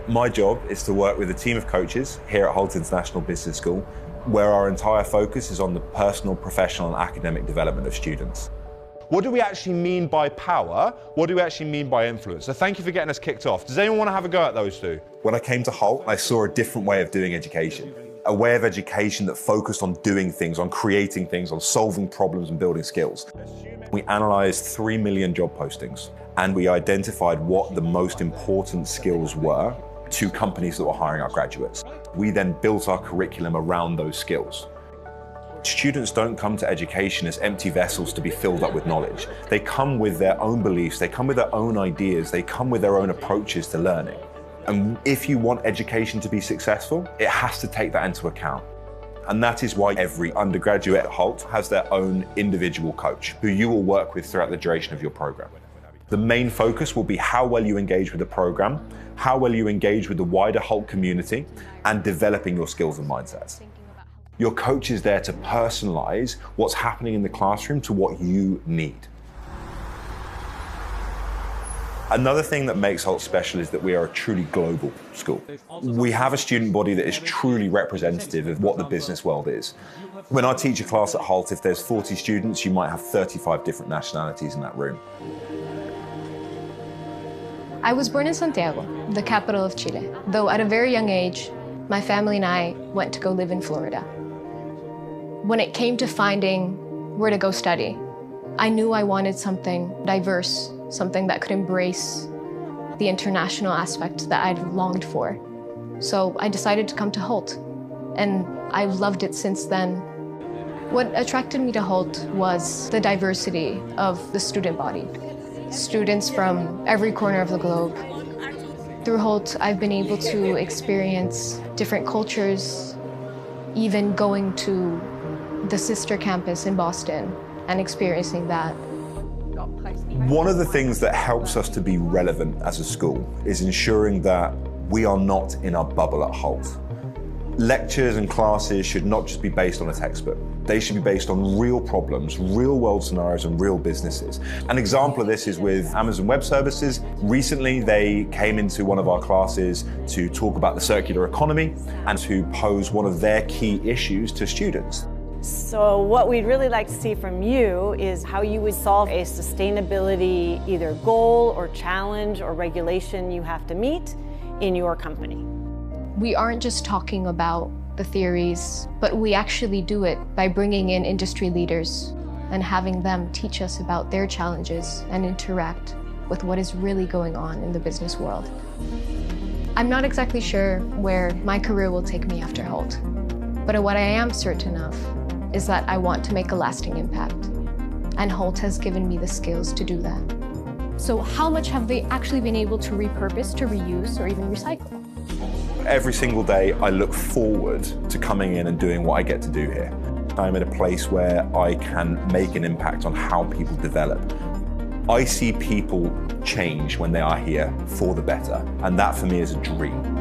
My job is to work with a team of coaches here at Hult International Business School, where our entire focus is on the personal, professional, and academic development of students. What do we actually mean by power? What do we actually mean by influence? So thank you for getting us kicked off. Does anyone want to have a go at those two? When I came to Hult, I saw a different way of doing education. A way of education that focused on doing things, on creating things, on solving problems and building skills. We analysed 3 million job postings, and we identified what the most important skills were to companies that were hiring our graduates. We then built our curriculum around those skills. Students don't come to education as empty vessels to be filled up with knowledge. They come with their own beliefs, they come with their own ideas, they come with their own approaches to learning. And if you want education to be successful, it has to take that into account. And that is why every undergraduate at Hult has their own individual coach who you will work with throughout the duration of your program. The main focus will be how well you engage with the program, how well you engage with the wider Hult community, and developing your skills and mindsets. Your coach is there to personalize what's happening in the classroom to what you need. Another thing that makes Hult special is that we are a truly global school. We have a student body that is truly representative of what the business world is. When I teach a class at Hult, if there's 40 students, you might have 35 different nationalities in that room. I was born in Santiago, the capital of Chile, though at a very young age, my family and I went to go live in Florida. When it came to finding where to go study, I knew I wanted something diverse, something that could embrace the international aspect that I'd longed for. So I decided to come to Hult, and I've loved it since then. What attracted me to Hult was the diversity of the student body. Students from every corner of the globe. Through Hult, I've been able to experience different cultures, even going to the sister campus in Boston and experiencing that. One of the things that helps us to be relevant as a school is ensuring that we are not in our bubble at Hult. Lectures and classes should not just be based on a textbook. They should be based on real problems, real world scenarios, and real businesses. An example of this is with Amazon Web Services. Recently, they came into one of our classes to talk about the circular economy and to pose one of their key issues to students. So what we'd really like to see from you is how you would solve a sustainability either goal or challenge or regulation you have to meet in your company. We aren't just talking about the theories, but we actually do it by bringing in industry leaders and having them teach us about their challenges and interact with what is really going on in the business world. I'm not exactly sure where my career will take me after Hult, but what I am certain of is that I want to make a lasting impact, and Hult has given me the skills to do that. So how much have they actually been able to repurpose, to reuse, or even recycle? Every single day, I look forward to coming in and doing what I get to do here. I'm at a place where I can make an impact on how people develop. I see people change when they are here for the better, and that for me is a dream.